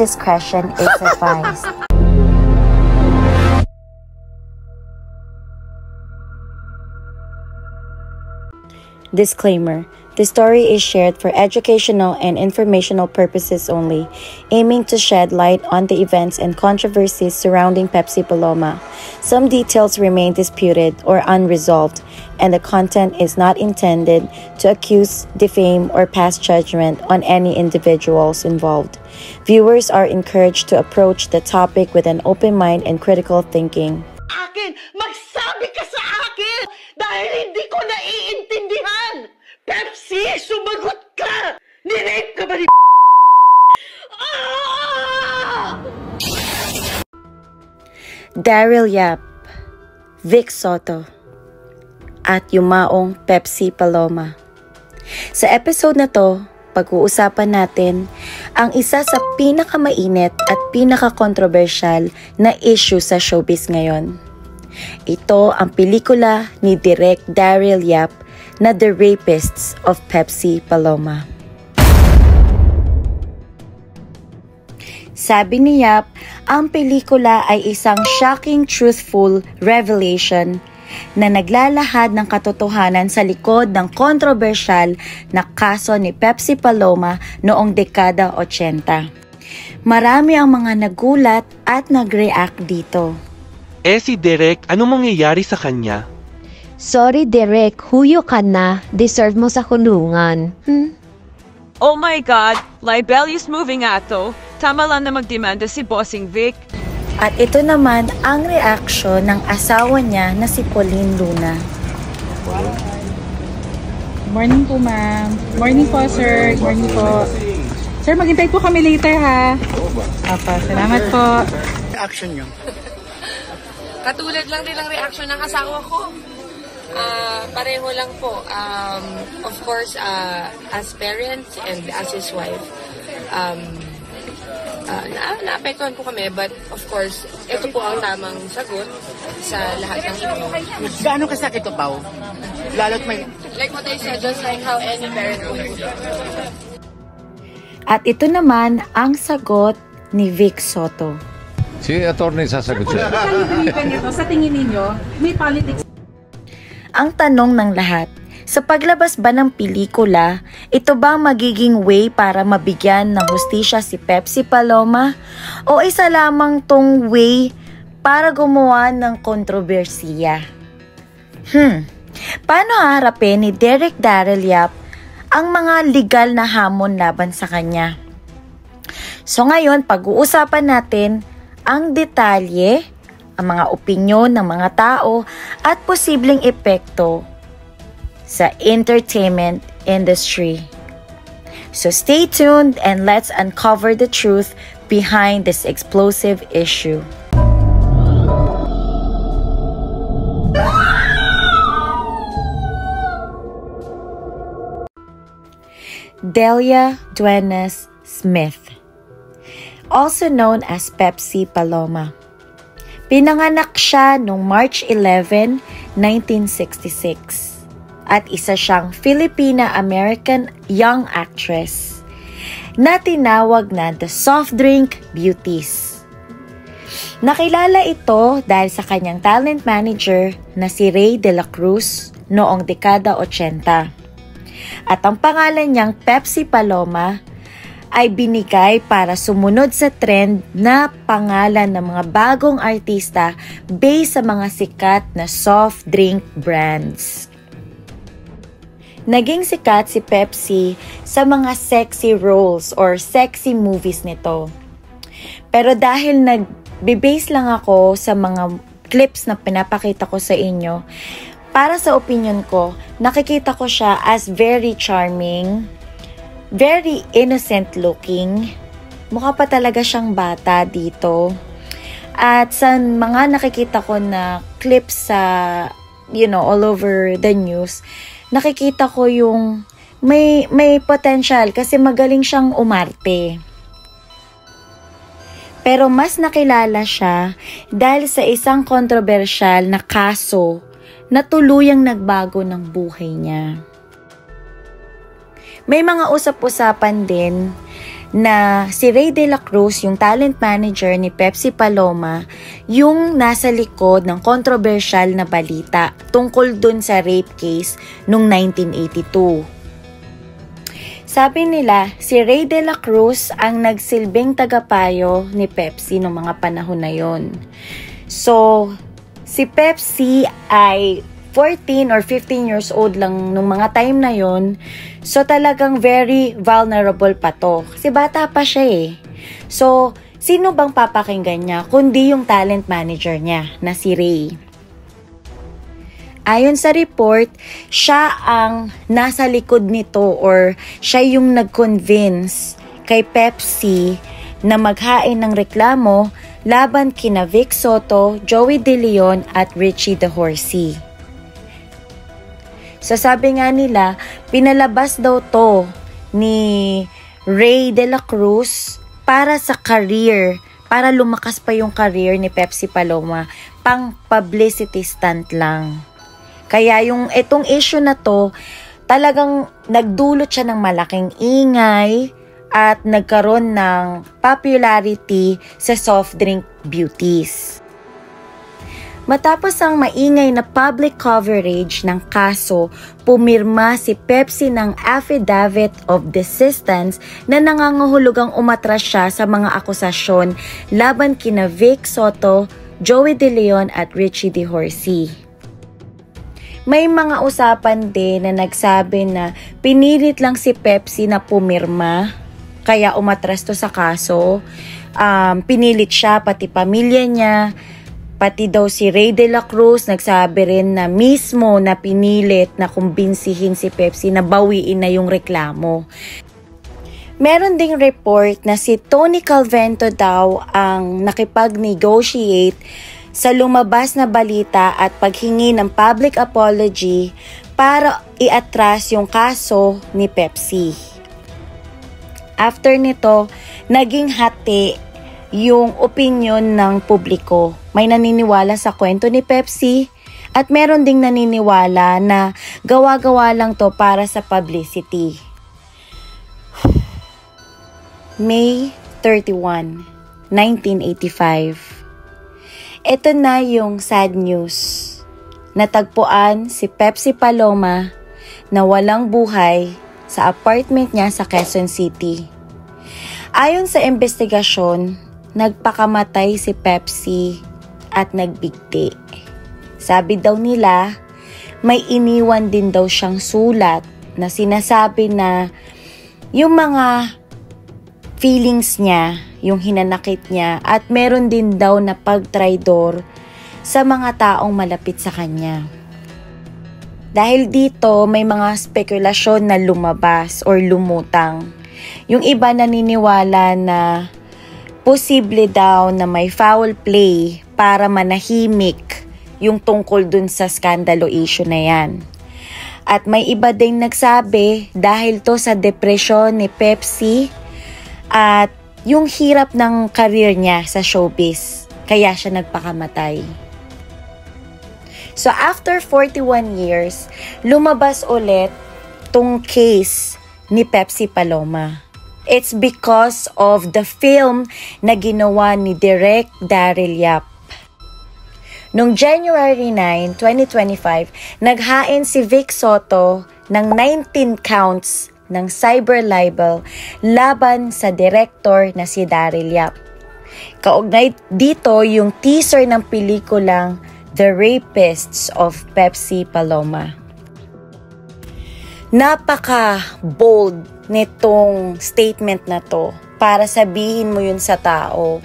discretion is advised. Disclaimer. This story is shared for educational and informational purposes only, aiming to shed light on the events and controversies surrounding Pepsi Paloma. Some details remain disputed or unresolved, and the content is not intended to accuse, defame, or pass judgment on any individuals involved. Viewers are encouraged to approach the topic with an open mind and critical thinking. Akin, magsabi ka sa akin dahil hindi ko naiintindihan. Pepsi, sumagot ka! Nirape ka ba ni Daryl Yap, Vic Soto, at yumaong Pepsi Paloma. Sa episode na to, pag-uusapan natin ang isa sa pinakamainit at pinaka-controversial na issue sa showbiz ngayon. Ito ang pelikula ni Direk Daryl Yap na The Rapists of Pepsi Paloma. Sabi ni Yap, ang pelikula ay isang shocking truthful revelation na naglalahad ng katotohanan sa likod ng kontrobersyal na kaso ni Pepsi Paloma noong dekada 80. Marami ang mga nagulat at nag-react dito. Si Derek, anong mangyayari sa kanya? Sorry Derek, huyo ka na. Deserve mo sa kulungan. Oh my God! Libelious moving ato. Tama lang na magdemanda si Bossing Vic. At ito naman ang reaksyon ng asawa niya na si Pauline Luna. Morning po, ma'am. Morning po, sir. Morning po. Sir, maghintay po kami later, ha? Opo, salamat po. Reaction nyo? Katulad lang din ang reaction ng asawa ko. Pareho lang po. Of course, as parents and as his wife, naapektuhan po kami, but of course, ito po ang tamang sagot sa lahat ng ito. Gaano kasakit ito, Pao? Lalo't may... Like what I said, just like how any parent would. At ito naman ang sagot ni Vic Soto. Si attorney sasagot siya. Sa tingin ninyo, may politics. Ang tanong ng lahat, sa paglabas ba ng pelikula, ito ba magiging way para mabigyan ng hustisya si Pepsi Paloma? O isa lamang tong way para gumawa ng kontrobersiya? Paano haharapin ni Direk Daryl Yap ang mga legal na hamon laban sa kanya? So ngayon, pag-uusapan natin ang detalye, ang mga opinyon ng mga tao at posibleng epekto sa entertainment industry. So stay tuned and let's uncover the truth behind this explosive issue. Delia Duenas Smith, also known as Pepsi Paloma. Pinanganak siya noong March 11, 1966 at isa siyang Filipina-American young actress na tinawag na The Soft Drink Beauties. Nakilala ito dahil sa kanyang talent manager na si Ray De La Cruz noong dekada 80. At ang pangalan niyang Pepsi Paloma ay binigay para sumunod sa trend na pangalan ng mga bagong artista based sa mga sikat na soft drink brands. Naging sikat si Pepsi sa mga sexy roles or sexy movies nito. Pero dahil nag-base lang ako sa mga clips na pinapakita ko sa inyo, para sa opinion ko, nakikita ko siya as very charming, very innocent looking. Mukha pa talaga siyang bata dito. At sa mga nakikita ko na clips sa, all over the news, nakikita ko yung may potential kasi magaling siyang umarte. Pero mas nakilala siya dahil sa isang kontrobersyal na kaso na tuluyang nagbago ng buhay niya. May mga usap-usapan din na si Ray De La Cruz, yung talent manager ni Pepsi Paloma, yung nasa likod ng controversial na balita tungkol dun sa rape case noong 1982. Sabi nila, si Ray De La Cruz ang nagsilbing tagapayo ni Pepsi noong mga panahon na yon. So, si Pepsi ay 14 or 15 years old lang nung mga time na yon. So talagang very vulnerable pa to. Kasi bata pa siya eh. So, sino bang papakinggan niya kundi yung talent manager niya na si Ray? Ayon sa report, siya ang nasa likod nito or siya yung nag-convince kay Pepsi na maghain ng reklamo laban kina Vic Soto, Joey De Leon at Richie De Horsey. So sabi nga nila, pinalabas daw to ni Ray De La Cruz para sa career, para lumakas pa yung career ni Pepsi Paloma, pang publicity stunt lang. Kaya yung itong issue na to, talagang nagdulot siya ng malaking ingay at nagkaroon ng popularity sa soft drink beauties. Matapos ang maingay na public coverage ng kaso, pumirma si Pepsi ng affidavit of desistance na nangangahulugang umatras siya sa mga akusasyon laban kina Vic Soto, Joey De Leon at Richie De Horsey. May mga usapan din na nagsabi na pinilit lang si Pepsi na pumirma, kaya umatras to sa kaso. Pinilit siya, pati pamilya niya. Pati daw si Ray De La Cruz nagsabi rin na mismo na pinilit na kumbinsihin si Pepsi na bawiin na yung reklamo. Meron ding report na si Tony Calvento daw ang nakipag-negotiate sa lumabas na balita at paghingi ng public apology para iatras yung kaso ni Pepsi. After nito, naging hati yung opinion ng publiko. May naniniwala sa kwento ni Pepsi at meron ding naniniwala na gawa-gawa lang to para sa publicity. May 31, 1985. Ito na yung sad news. Natagpuan si Pepsi Paloma na walang buhay sa apartment niya sa Quezon City. Ayon sa investigasyon, nagpakamatay si Pepsi at nagbigti. Sabi daw nila, may iniwan din daw siyang sulat na sinasabi na yung mga feelings niya, yung hinanakit niya, at meron din daw na pagtraidor sa mga taong malapit sa kanya. Dahil dito, may mga spekulasyon na lumabas or lumutang. Yung iba naniniwala na posible daw na may foul play para manahimik yung tungkol dun sa skandalo issue na yan. At may iba ding nagsabi dahil to sa depresyon ni Pepsi at yung hirap ng career niya sa showbiz, kaya siya nagpakamatay. So after 41 years, lumabas ulit tong case ni Pepsi Paloma. It's because of the film na ginawa ni Direk Daryl Yap. Noong January 9, 2025, naghain si Vic Soto ng 19 counts ng cyber libel laban sa director na si Daryl Yap. Kaugnay dito yung teaser ng pelikulang The Rapists of Pepsi Paloma. Napaka-bold nitong statement na to para sabihin mo yun sa tao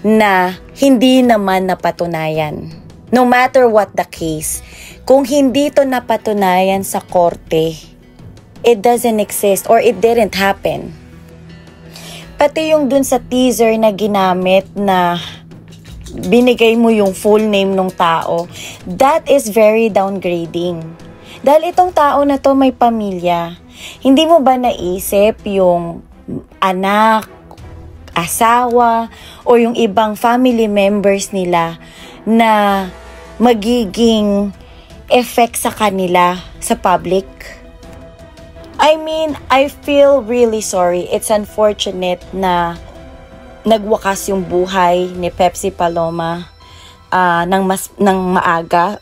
na hindi naman napatunayan. No matter what the case, kung hindi to napatunayan sa korte, it doesn't exist or it didn't happen. Pati yung dun sa teaser na ginamit na binigay mo yung full name ng tao, that is very downgrading. Dahil itong tao na to may pamilya. Hindi mo ba naisip yung anak, asawa, o yung ibang family members nila na magiging effect sa kanila sa public? I mean, I feel really sorry. It's unfortunate na nagwakas yung buhay ni Pepsi Paloma ng maaga.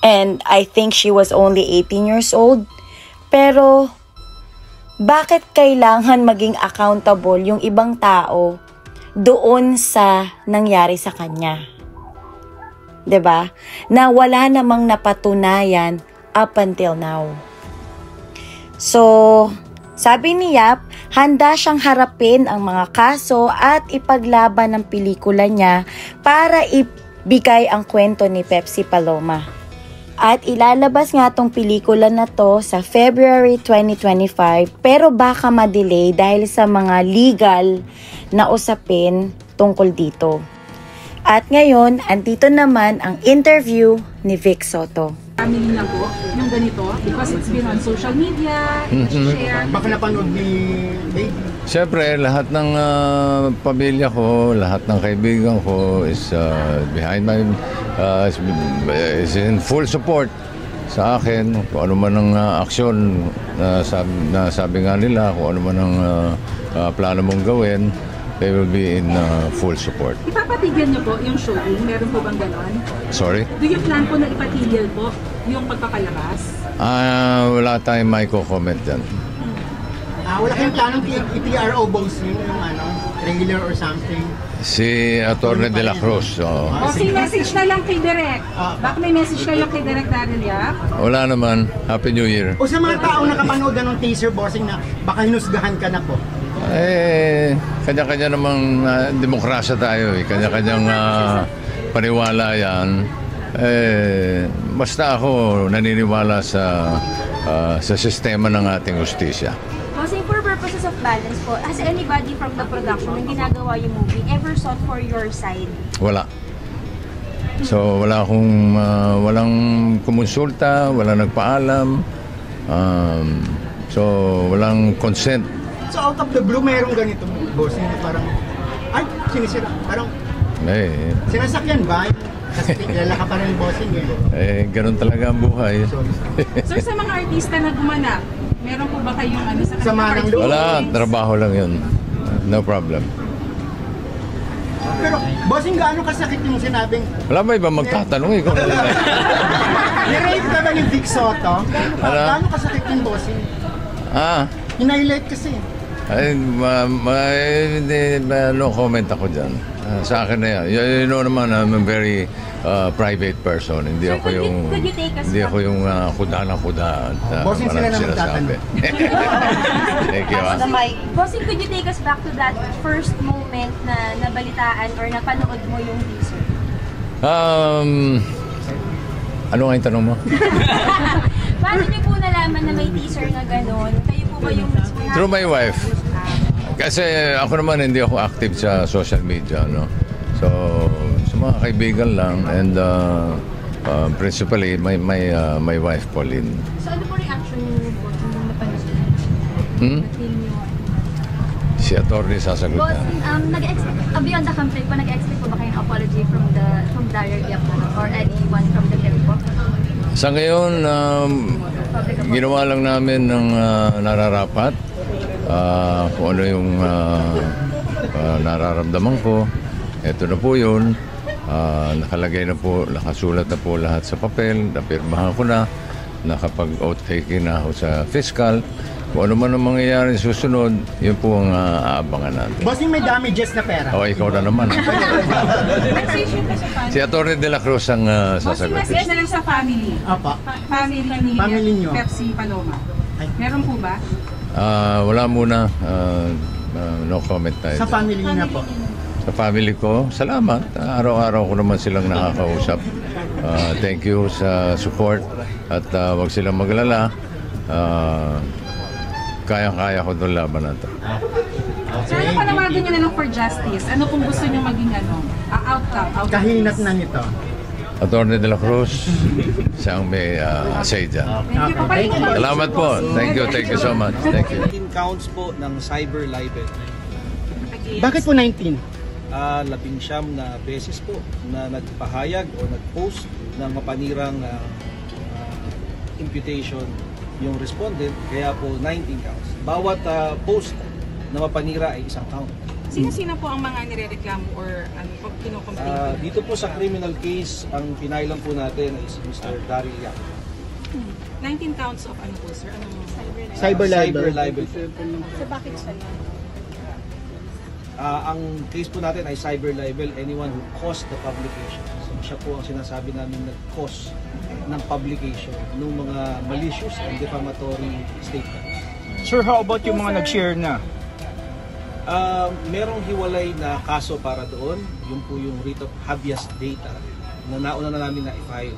And I think she was only 18 years old. Pero, bakit kailangan maging accountable yung ibang tao doon sa nangyari sa kanya? 'Di ba? Na wala namang napatunayan up until now. So, sabi ni Yap, handa siyang harapin ang mga kaso at ipaglaban ng pelikula niya para ibigay ang kwento ni Pepsi Paloma. At ilalabas nga tong pelikula na to sa February 2025 pero baka ma-delay dahil sa mga legal na usapin tungkol dito. At ngayon, andito naman ang interview ni Vic Soto. Family na po, yung ganito, because it's been on social media, share. Baka napanood ni Baby. Siyempre, lahat ng pamilya ko, lahat ng kaibigan ko is behind my, is in full support sa akin. Kung ano man ang aksyon na sabi nga nila, kung ano man ang plano mong gawin, they will be in full support. Ipapatigil niyo po yung showing? Meron po bang ganon? Sorry? Do you plan po na ipatigil po yung pagpapalabas? Wala tayong may comment dyan. Wala kayong planong i-PRO bossing yung trailer or something? Si Atty. De la Cruz. Bossing, message na lang kay Direk. Baka may message kayo kay Direk Daryl Yap? Wala naman. Happy New Year. O sa mga taong nakapanood ng teaser bossing na baka hinusgahan ka na po? Kanya-kanya namang demokrasya tayo eh. Kanya-kanyang paniwala yan. Basta ako naniniwala sa sistema ng ating justisya. Kasi for purposes of balance po, has anybody from the production na ginagawa yung movie ever sought for your side? Wala. So walang kumonsulta, walang nagpaalam. So walang consent. So out of the blue, mayroong ganito, bossing, na parang, ay, sinisira, parang, sinasakyan ba? Kasi kilala ka pa rin bossing eh. Ganun talaga ang buhay. Sir, sa mga artista na gumanap, meron po ba kayong sa kanila? Wala, trabaho lang yun. No problem. Pero, bossing, gaano kasakit yung sinabing? Wala ba iba magtatanong eh? Ni-rate ka ba ni Vic Soto? Gaano kasakit yung bossing? Hinighlight kasi. No comment ako dyan. Sa akin na yan. You know naman, I'm a very private person. Hindi ako yung kuda na kuda. Bossing, sila na magtatanong. Thank you. Bossing, could you take us back to that first moment na nabalitaan or napanood mo yung teaser? Ano nga yung tanong mo? Paano niyo po nalaman na may teaser na gano'n? Kayo po ba yung mismo? Through my wife. Kasi ako naman hindi ako active sa social media, no? So, sa mga kaibigan lang and principally my wife Pauline. So ano po reaction niyo po nung napanood? Si Atty. sasagot Boss, na. beyond the conflict po, nag-expect po ba kayong apology from Daryl Yap or anyone from the film po? Sa ngayon, ginawa lang namin ng nararapat. Kung ano yung nararamdaman ko. Ito na po yun. Nakalagay na po, nakasulat na po lahat sa papel. Napirmahan ko na. Nakapag-oath taking na ako sa fiscal. Kung ano man ang mangyayari susunod, yun po ang aabangan natin. Bossing, may damages na pera. Ikaw na naman. Si Atty. De la Cruz ang sasagot. Bossing, message na lang sa family. Apa? Family ni Pepsi Paloma. Meron po ba? Wala muna. No comment tayo. Sa family niya po? Sa family ko, salamat. Araw-araw ko naman silang nakakausap. Thank you sa support. At wag silang maglala. Kaya-kaya ko doon laban na ito. Sir, ano panawagan niyo na lang for justice? Ano kung gusto niyo maging outcome? Kahinat na nito. Atty. De la Cruz, siyang may say dyan. Salamat po. Thank you so much. Thank you. 19 counts po ng cyber libel. Bakit po 19? 19 na beses po na nagpahayag o nag-post ng mapanirang imputation yung respondent, kaya po 19 counts. Bawat post na mapanira ay isang count. Sino-sino po ang mga nirereklamo or pag kino-complain? Dito po sa criminal case, ang pinailan po natin is Mr. Daryl Yap. 19 counts of ano po, sir? Cyber libel. So bakit siya yun? Ang case po natin ay cyber libel, anyone who caused the publication. So siya po ang sinasabi namin nag-cause ng publication ng mga malicious and defamatory statements. Sir, how about yung mga nag-share na? Merong hiwalay na kaso para doon, yun po yung writ of habeas data na nauna na namin na i-file.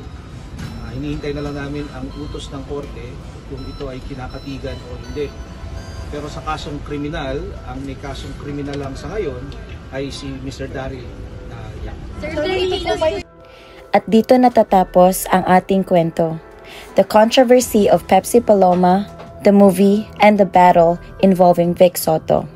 Hinihintay na lang namin ang utos ng korte kung ito ay kinakatigan o hindi. Pero sa kasong kriminal, ang may kasong kriminal lang sa ngayon ay si Mr. Daryl Yap. At dito natatapos ang ating kwento. The controversy of Pepsi Paloma, the movie, and the battle involving Vic Soto.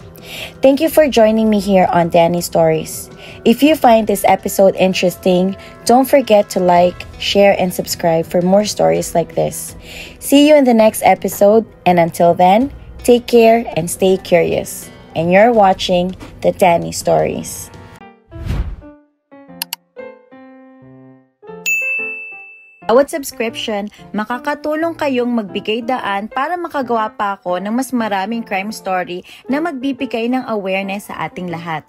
Thank you for joining me here on Danny Stories. If you find this episode interesting, don't forget to like, share, and subscribe for more stories like this. See you in the next episode, and until then, take care and stay curious. And you're watching the Danny Stories. Bawat subscription, makakatulong kayong magbigay daan para makagawa pa ako ng mas maraming crime story na magbibigay ng awareness sa ating lahat.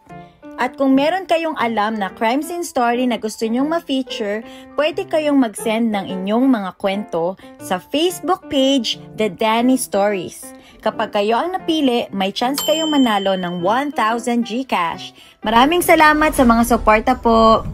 At kung meron kayong alam na crime scene story na gusto nyong ma-feature, pwede kayong mag-send ng inyong mga kwento sa Facebook page, The Danny Stories. Kapag kayo ang napili, may chance kayong manalo ng 1,000 GCash. Maraming salamat sa mga suporta po!